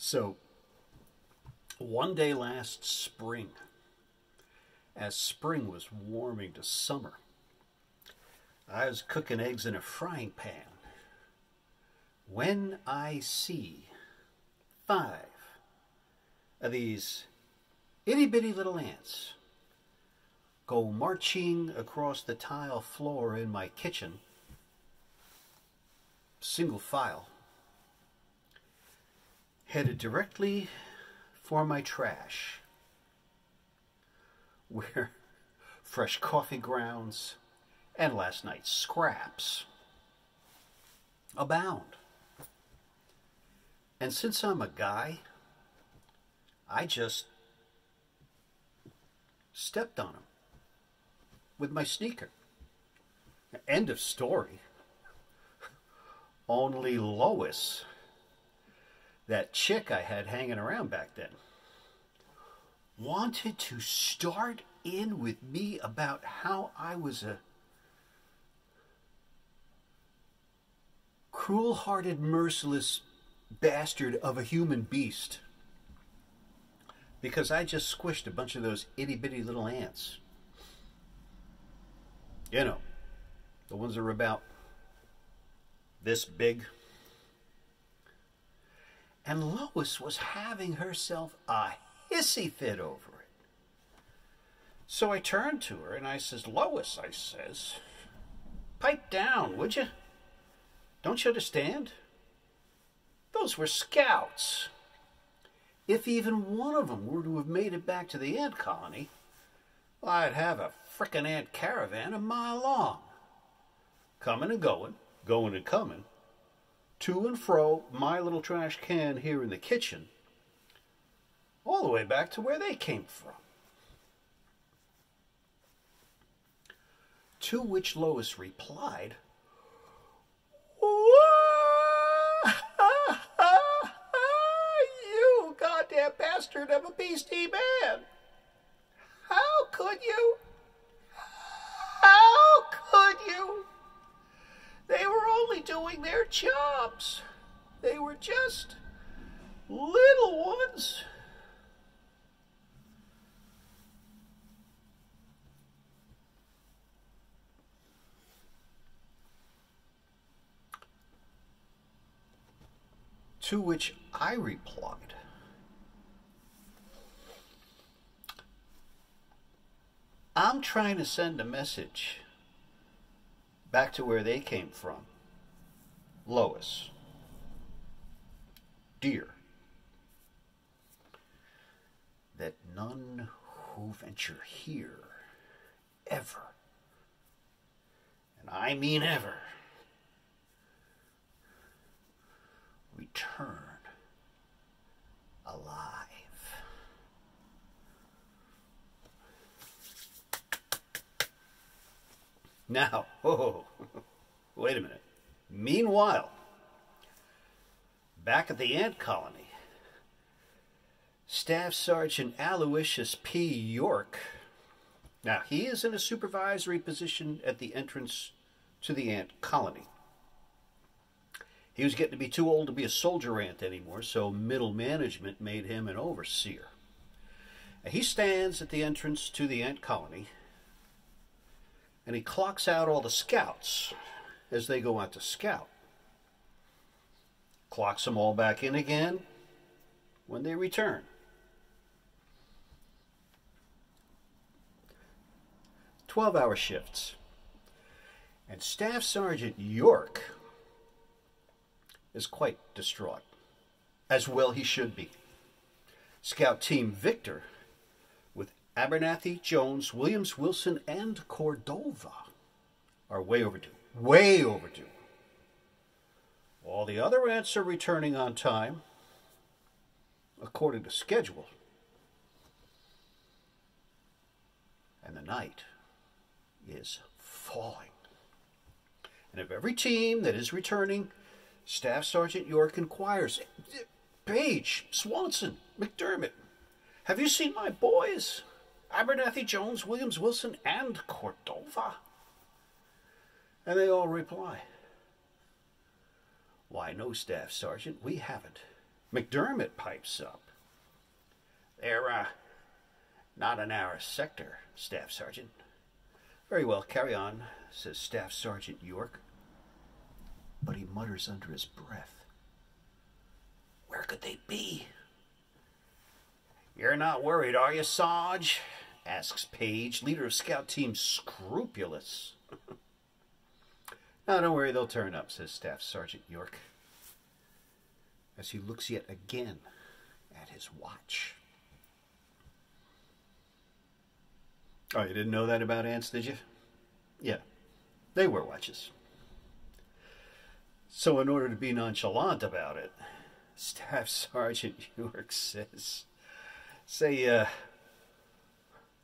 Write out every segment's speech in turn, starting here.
So, one day last spring, as spring was warming to summer, I was cooking eggs in a frying pan when I see 5 of these itty bitty little ants go marching across the tile floor in my kitchen, single file, headed directly for my trash, where fresh coffee grounds and last night's scraps abound. And since I'm a guy, I just stepped on them with my sneaker. End of story. Only Lois, that chick I had hanging around back then, wanted to start in with me about how I was a cruel-hearted, merciless bastard of a human beast because I just squished a bunch of those itty-bitty little ants. You know, the ones that are about this big. And Lois was having herself a hissy fit over it. So I turned to her and I says, "Lois," I says, "pipe down, would you? Don't you understand? Those were scouts. If even one of them were to have made it back to the ant colony, I'd have a frickin' ant caravan a mile long. Coming and going and coming, to and fro my little trash can here in the kitchen, all the way back to where they came from." To which Lois replied, "You goddamn bastard of a beastie man! How could you? How could you? They were only doing their jobs. They were just little ones." To which I replied, "I'm trying to send a message back to where they came from. Lois, dear, that none who venture here ever, and I mean ever, return alive." Now, wait a minute. Meanwhile, back at the ant colony, Staff Sergeant Aloysius P. York, now he is in a supervisory position at the entrance to the ant colony. He was getting to be too old to be a soldier ant anymore, so middle management made him an overseer. And he stands at the entrance to the ant colony, and he clocks out all the scouts as they go out to scout. Clocks them all back in again when they return. 12-hour shifts. And Staff Sergeant York is quite distraught, as well he should be. Scout Team Victor, with Abernathy, Jones, Williams, Wilson, and Cordova, are way overdue. Way overdue. All the other ants are returning on time, according to schedule. And the night is falling. And of every team that is returning, Staff Sergeant York inquires, "Page, Swanson, McDermott, have you seen my boys? Abernathy, Jones, Williams, Wilson, and Cordova?" And they all reply, "Why, no, Staff Sergeant, we haven't. McDermott pipes up. They're not in our sector, Staff Sergeant. Very well, carry on, says Staff Sergeant York. But he mutters under his breath. Where could they be? You're not worried, are you, Sarge? Asks Page, leader of Scout Team Scrupulous. No, don't worry, they'll turn up, says Staff Sergeant York, as he looks yet again at his watch. Oh, you didn't know that about ants, did you? Yeah, they wear watches. So in order to be nonchalant about it, Staff Sergeant York says,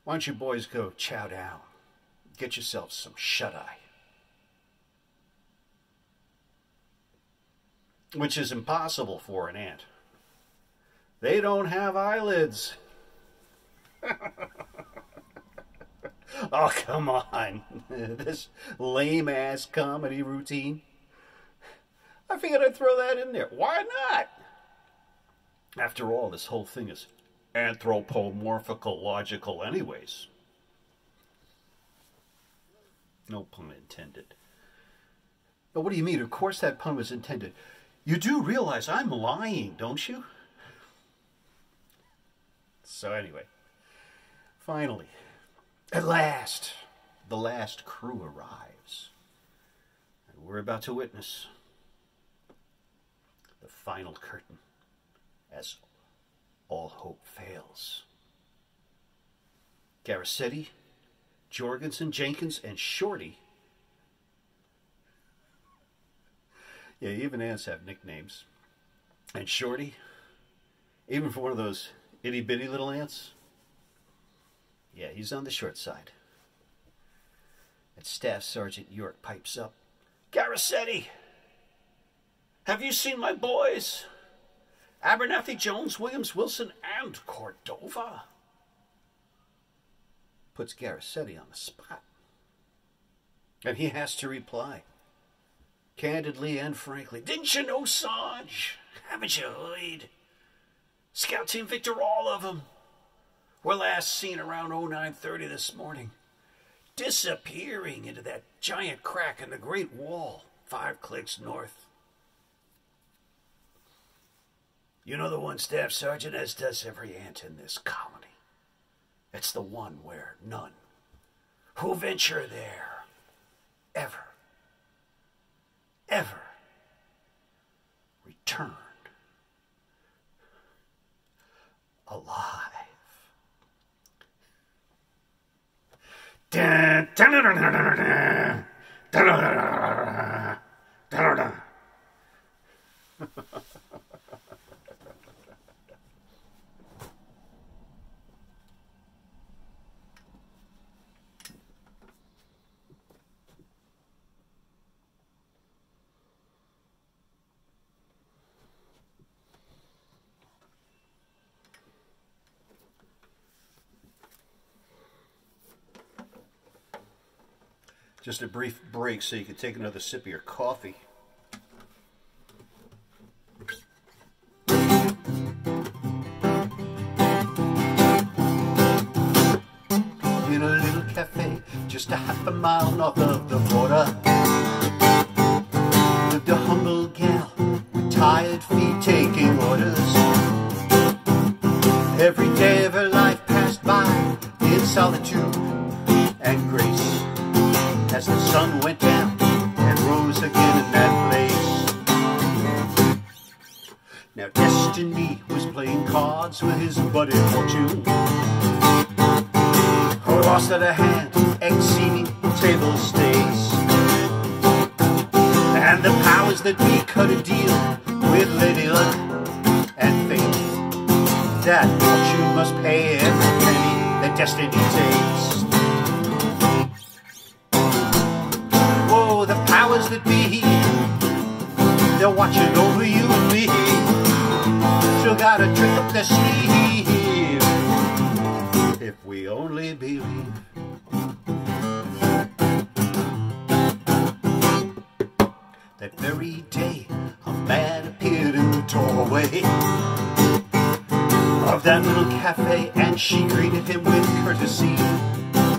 why don't you boys go chow down? Get yourselves some shut-eye. Which is impossible for an ant. They don't have eyelids. Oh, come on. This lame-ass comedy routine. I figured I'd throw that in there. Why not? After all, this whole thing is anthropomorphicological anyways. No pun intended. But what do you mean? Of course that pun was intended. You do realize I'm lying, don't you? So anyway, finally, at last, the last crew arrives. And we're about to witness the final curtain as all hope fails. Garcetti, Jorgensen, Jenkins, and Shorty. Yeah, even ants have nicknames. And Shorty, even for one of those itty-bitty little ants, yeah, he's on the short side. And Staff Sergeant York pipes up. Garcetti, have you seen my boys? Abernathy, Jones, Williams, Wilson, and Cordova. Puts Garcetti on the spot. And he has to reply, candidly and frankly, didn't you know, Sarge? Haven't you heard? Scout Team Victor, all of them, were last seen around 0930 this morning, disappearing into that giant crack in the Great Wall, 5 clicks north. You know the one, Staff Sergeant, as does every ant in this colony. It's the one where none who venture there ever returned alive. Just a brief break so you can take another sip of your coffee. In a little cafe just a half a mile north of the border lived a humble gal with tired feet taking orders. Every day of her life passed by in solitude and grace, as the sun went down and rose again in that place. Now destiny was playing cards with his buddy Fortune, who lost at a hand exceeding table stakes. And the powers that be cut a deal with Lady Luck and Fate, that Fortune must pay every penny that destiny takes. The powers that be, they're watching over you and me. Still got a trick up their sleeve, if we only believe. That very day a man appeared in the doorway. doorway of that little cafe, and she greeted him with courtesy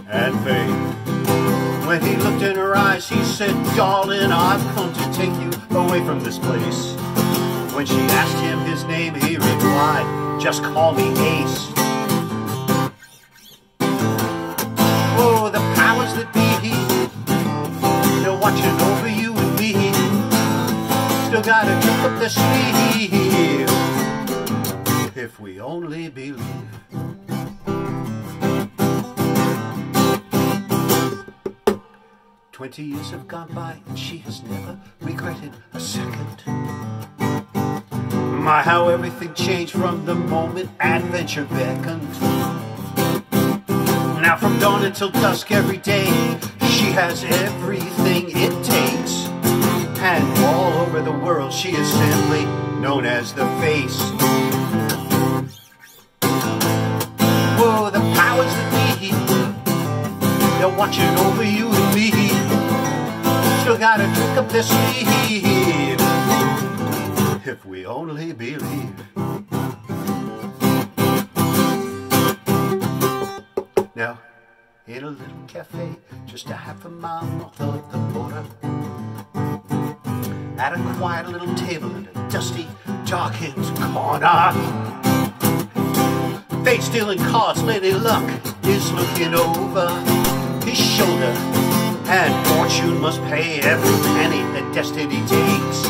and faith. When he looked in her eyes, he said, "Darling, I've come to take you away from this place." When she asked him his name, he replied, "Just call me Ace." Oh, the powers that be, they're watching over you and me. Still gotta keep up the sleeve, if we only believe. 20 years have gone by and she has never regretted a second. My, how everything changed from the moment adventure beckoned. Now from dawn until dusk every day, she has everything it takes. And all over the world she is simply known as the Face. Whoa, the powers that be, they're watching over you and me. Still gotta trick up their sleeve, if we only believe. Now, in a little cafe just a half a mile north of the border, at a quiet little table in a dusty, darkened corner, Face dealing cards, Lady Luck is looking over his shoulder, and fortune must pay every penny that destiny takes.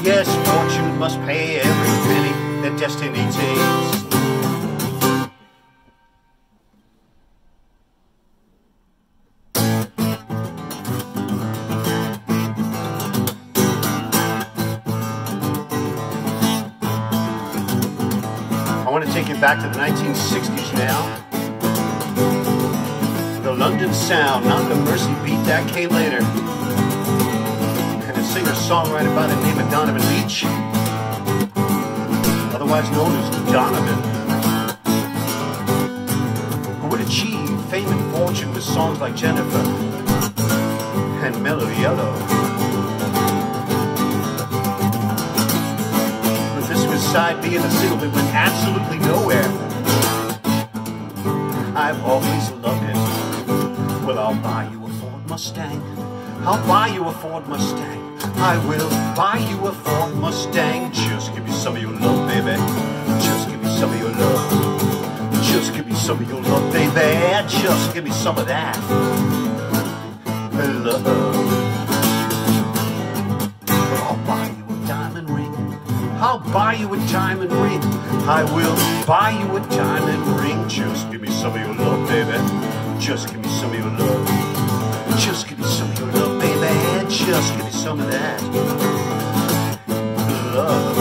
Yes, fortune must pay every penny that destiny takes. I want to take you back to the 1960s now. The London Sound, not the Mercy Beat, that came later. And a singer-songwriter by the name of Donovan Leitch, otherwise known as Donovan, who would achieve fame and fortune with songs like Jennifer and Mellow Yellow. But this was side B of the single that went absolutely nowhere. I've always loved it. Well, I'll buy you a Ford Mustang. I'll buy you a Ford Mustang. I will buy you a Ford Mustang. Just give me some of your love, baby. Just give me some of your love. Just give me some of your love, baby. Just give me some of that love. Well, I'll buy you a diamond ring. I'll buy you a diamond ring. I will buy you a diamond ring. Just give me some of your love, baby. Just give me some of your love. Just give me some of your love, baby. Just give me some of that love.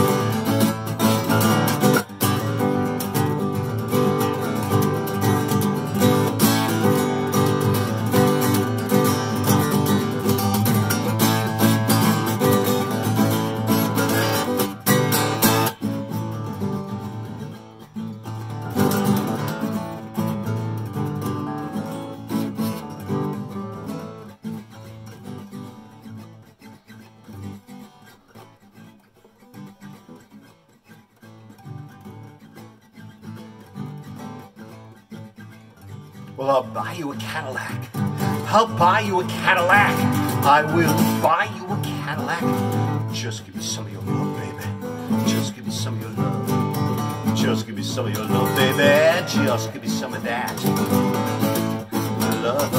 Well, I'll buy you a Cadillac. I'll buy you a Cadillac. I will buy you a Cadillac. Just give me some of your love, baby. Just give me some of your love. Just give me some of your love, baby. Just give me some of that love.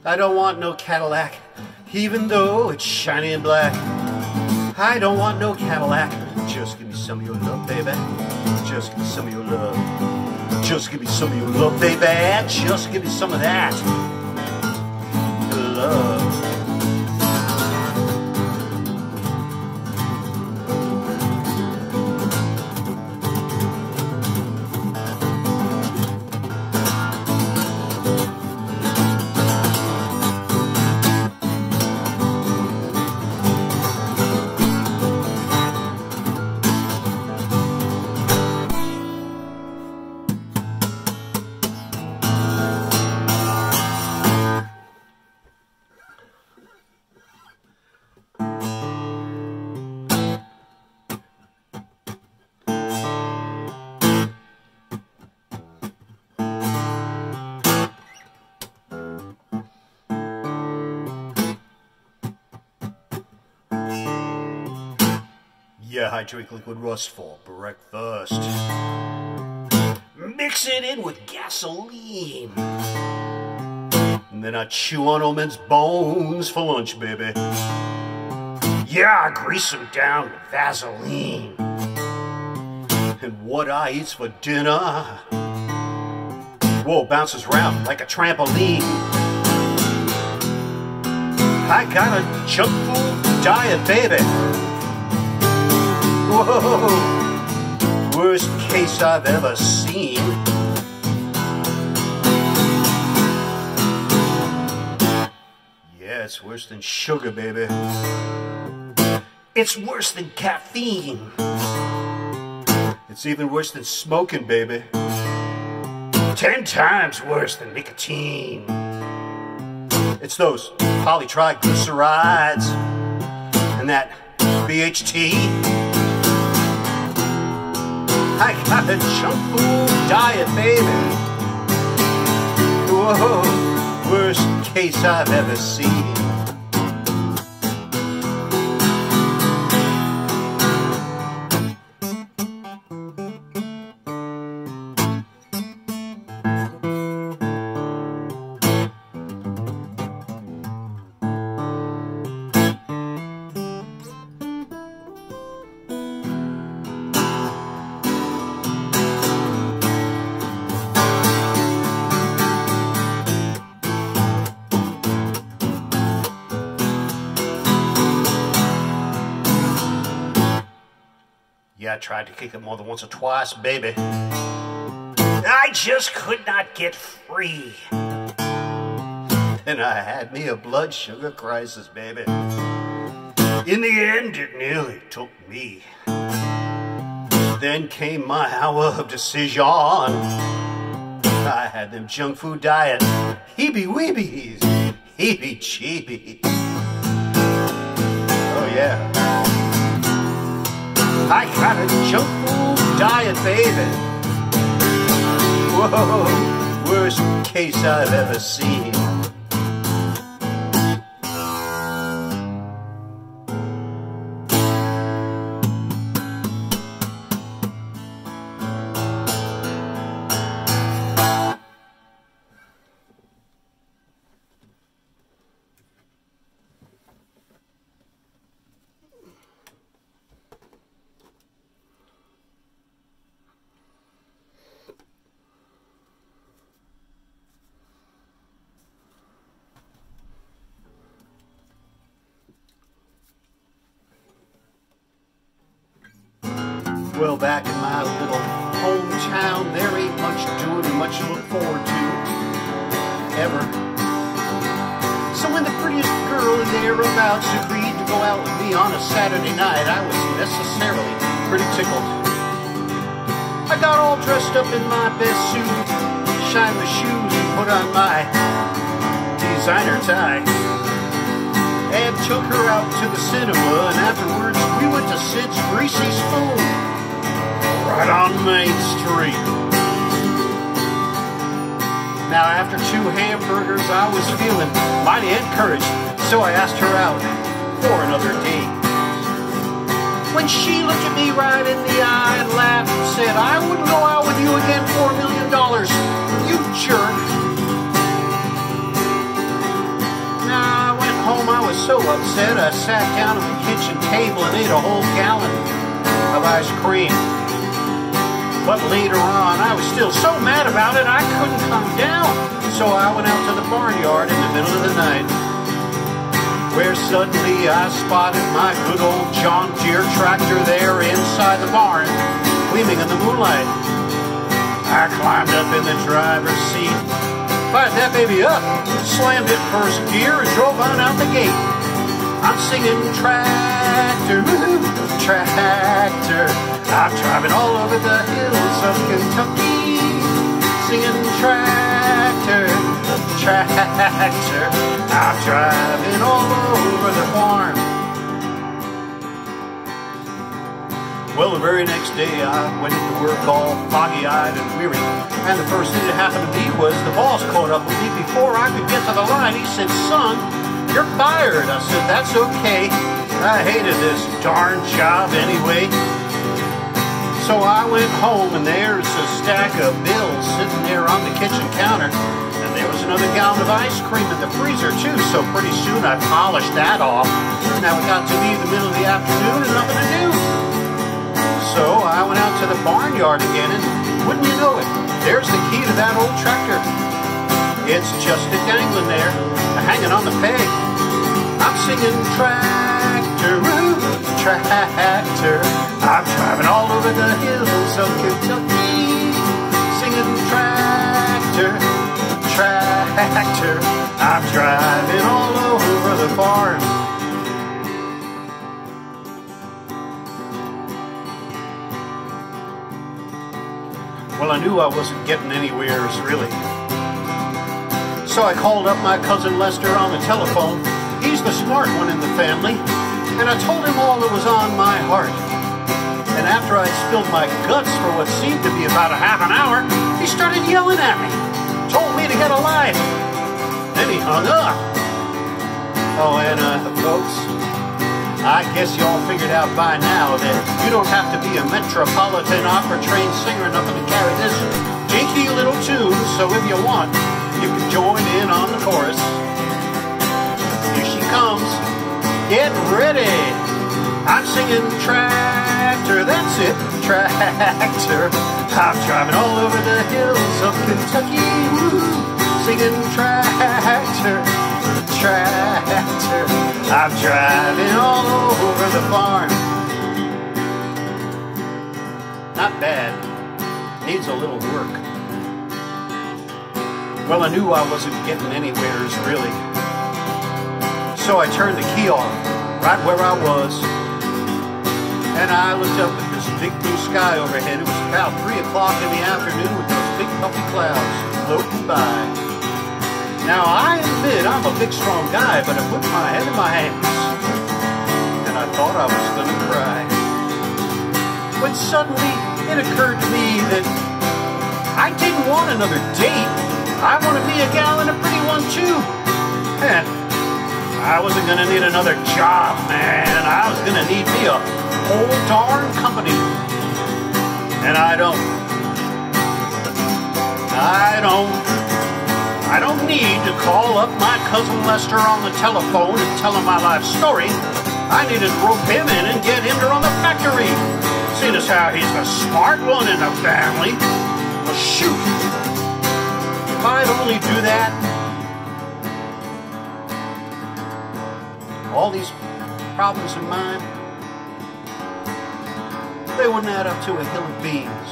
I don't want no Cadillac, even though it's shiny and black. I don't want no Cadillac. Just give me some of your love, baby. Just give me some of your love. Just give me some of your love, baby. Just give me some of that love. Yeah, I drink liquid rust for breakfast. Mix it in with gasoline. And then I chew on old men's bones for lunch, baby. Yeah, I grease them down with Vaseline. And what I eat's for dinner, whoa, bounces around like a trampoline. I got a junk food diet, baby. Whoa, worst case I've ever seen. Yeah, it's worse than sugar, baby. It's worse than caffeine. It's even worse than smoking, baby. 10 times worse than nicotine. It's those polytriglycerides and that BHT. I got a junk food diet, baby. Whoa, worst case I've ever seen. Yeah, I tried to kick it more than once or twice, baby. I just could not get free. And I had me a blood sugar crisis, baby. In the end, it nearly took me. Then came my hour of decision. I had them junk food diet heebie-weebies, heebie-cheebies. Oh, yeah. I got a junk food diet, baby. Whoa, worst case I've ever seen. Well, back in my little hometown, there ain't much doing and much to look forward to, ever. So when the prettiest girl in thereabouts agreed to go out with me on a Saturday night, I was necessarily pretty tickled. I got all dressed up in my best suit, shined my shoes and put on my designer tie, and took her out to the cinema, and afterwards we went to Sid's Greasy Spoon, right on Main Street. Now, after 2 hamburgers, I was feeling mighty encouraged, so I asked her out for another date. When she looked at me right in the eye and laughed and said, "I wouldn't go out with you again for $1 million, you jerk." Now, I went home, I was so upset, I sat down at the kitchen table and ate a whole gallon of ice cream. But later on, I was still so mad about it, I couldn't come down. So I went out to the barnyard in the middle of the night, where suddenly I spotted my good old John Deere tractor there inside the barn, gleaming in the moonlight. I climbed up in the driver's seat, fired that baby up, slammed it first gear, and drove on out the gate. I'm singing tractor, tractor. I'm driving all over the hills of Kentucky, singing tractor, tractor. I'm driving all over the farm. Well, the very next day I went to work all foggy-eyed and weary, and the first thing that happened to me was the boss caught up with me before I could get to the line. He said, "Son, you're fired." I said, "That's okay. I hated this darn job anyway. So I went home and there's a stack of bills sitting there on the kitchen counter. And there was another gallon of ice cream in the freezer too. So pretty soon I polished that off. Now it got to be the middle of the afternoon and nothing to do. So I went out to the barnyard again and wouldn't you know it, there's the key to that old tractor. It's just a-dangling there, hanging on the peg. I'm singing tractor, tractor. I'm driving all over the hills of Kentucky, singing tractor, tractor. I'm driving all over the farm. Well, I knew I wasn't getting anywhere, really. So I called up my cousin Lester on the telephone. He's the smart one in the family. And I told him all that was on my heart. And after I spilled my guts for what seemed to be about a half an hour, he started yelling at me. Told me to get a life. Then he hung up. Oh, and folks, I guess you all figured out by now that you don't have to be a Metropolitan Opera trained singer or nothing to carry this dinky little tune. So if you want, you can join in on the chorus. Here she comes. Get ready. I'm singing tractor. That's it, tractor. I'm driving all over the hills of Kentucky, singing tractor, tractor. I'm driving all over the farm. Not bad. Needs a little work. Well, I knew I wasn't getting anywheres, really. So I turned the key off, right where I was. And I looked up at this big blue sky overhead. It was about 3 o'clock in the afternoon with those big puffy clouds floating by. Now, I admit I'm a big, strong guy, but I put my head in my hands. And I thought I was going to cry. When suddenly it occurred to me that I didn't want another date. I want to be a gal and a pretty one, too. And I wasn't going to need another job, man. I was going to need me a whole darn company. And I don't need to call up my cousin Lester on the telephone and tell him my life story. I needed to rope him in and get him to run the factory. Seeing as how he's the smart one in the family. Well, shoot. If I'd only do that, all these problems of mine, they wouldn't add up to a hill of beans.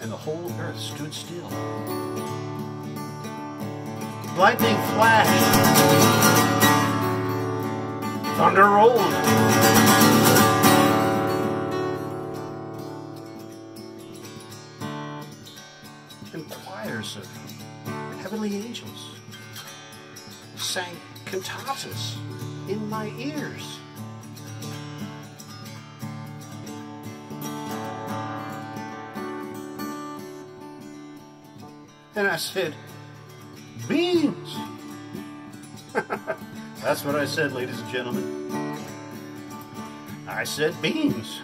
And the whole earth stood still. Lightning flashed. Thunder rolled. And choirs of heavenly angels sang cantatas in my ears. And I said, beans! That's what I said, ladies and gentlemen. I said beans.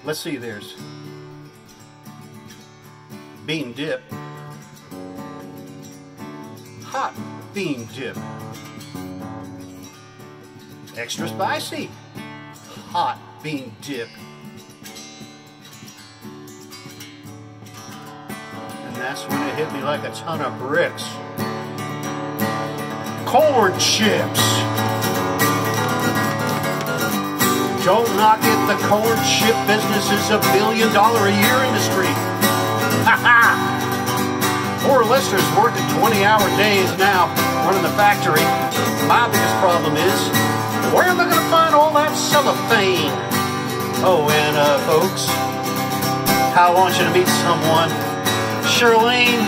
Let's see, there's bean dip, hot bean dip, extra spicy, hot bean dip, and that's when it hit me like a ton of bricks. Corn chips. Don't knock it, the corn chip business is $1 billion a year industry. Ha ha! Poor Lester's working 20-hour days now, running the factory. My biggest problem is, where am I going to find all that cellophane? Oh, and folks, I want you to meet someone. Shirlene,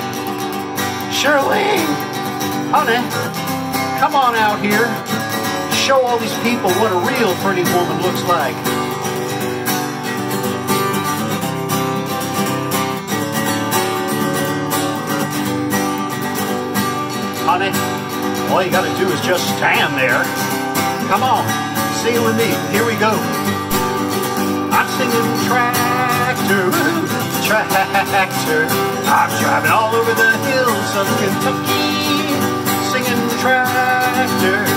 honey, come on out here. Show all these people what a real pretty woman looks like. honey. All you gotta do is just stand there. Come on, sing it with me. Here we go. I'm singing tractor, tractor. I'm driving all over the hills of Kentucky, singing tractor,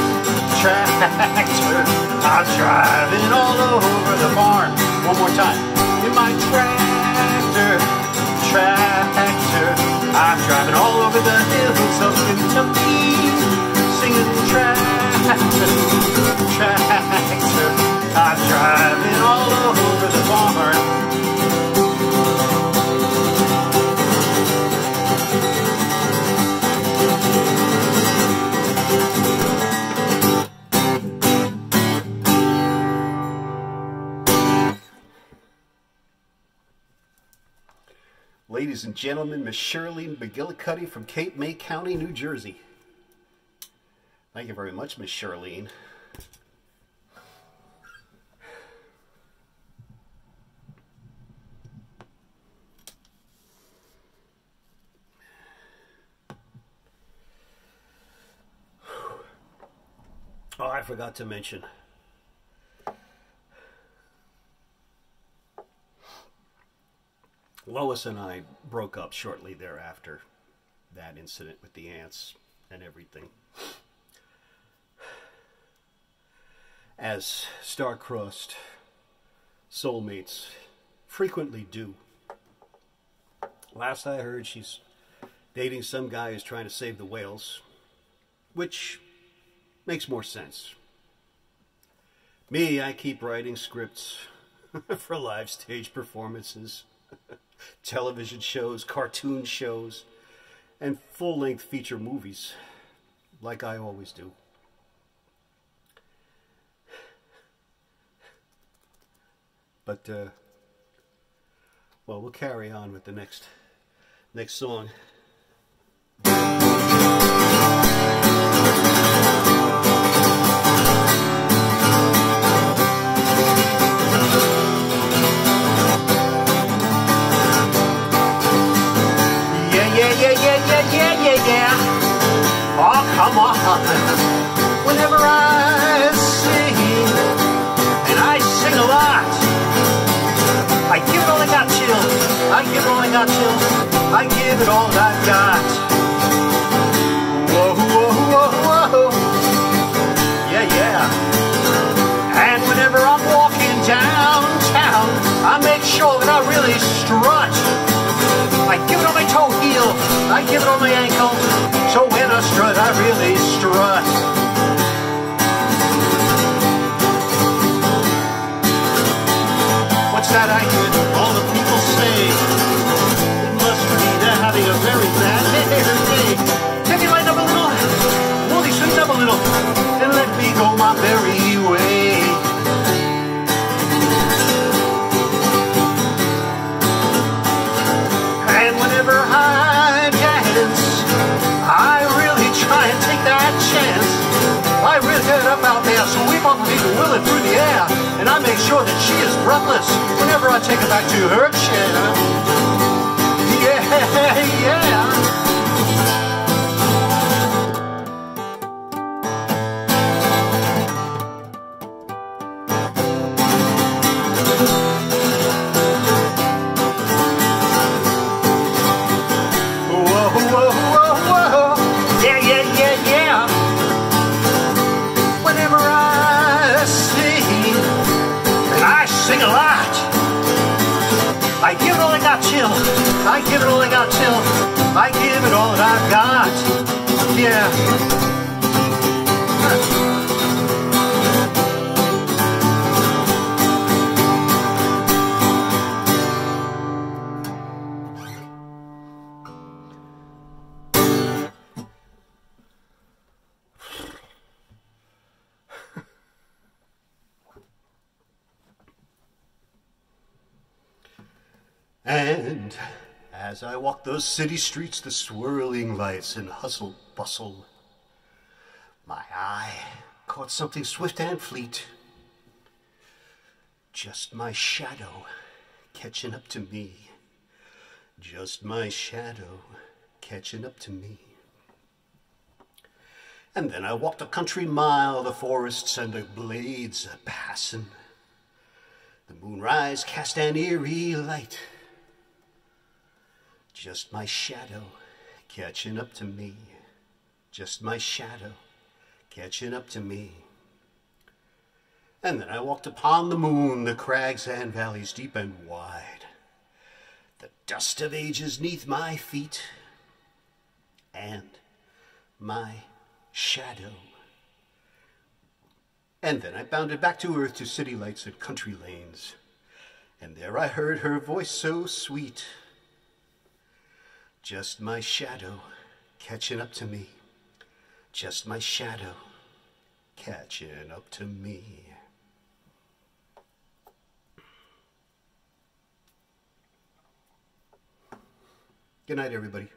tractor. I'm driving all over the farm. One more time. In my tractor, tractor. I'm driving all over the hills of Kentucky, singing tractor, tractor. I'm driving all over the farm. Ladies and gentlemen, Miss Shirlene McGillicuddy from Cape May County, New Jersey. Thank you very much, Miss Shirlene. Oh, I forgot to mention. Lois and I broke up shortly thereafter, that incident with the ants and everything. As star-crossed soulmates frequently do. Last I heard, she's dating some guy who's trying to save the whales, which makes more sense. Me, I keep writing scripts for live stage performances, television shows, cartoon shows, and full-length feature movies, like I always do. But, well, we'll carry on with the next song. Yeah. Oh, come on. Whenever I sing, and I sing a lot, I give it all I got, chill. I give it all I got, chill. I give it all I've got. Whoa, whoa, whoa, whoa. Yeah. And whenever I'm walking downtown, I make sure that I really strut. I give it on my toe heel, I give it on my ankle, so when I strut, I really strut. What's that I hear all the people say? It must be they're having a very bad day. Take it light up a little, Wally, swing up a little, and let me go my merry way. Whenever I dance, I really try and take that chance. I really get up out there, sweep off me, will it through the air, and I make sure that she is breathless whenever I take her back to her chair. Yeah. I give it all I got, chill. I give it all I got, chill. I give it all that I've got. Yeah. And as I walk those city streets, the swirling lights and hustle bustle, my eye caught something swift and fleet. Just my shadow catching up to me. Just my shadow catching up to me. And then I walked a country mile, the forests and the glades a-passin'. The moonrise cast an eerie light, just my shadow catching up to me, just my shadow catching up to me. And then I walked upon the moon, the crags and valleys deep and wide, the dust of ages 'neath my feet, and my shadow. And then I bounded back to earth, to city lights and country lanes, and there I heard her voice so sweet, just my shadow catching up to me, just my shadow catching up to me. Good night, everybody.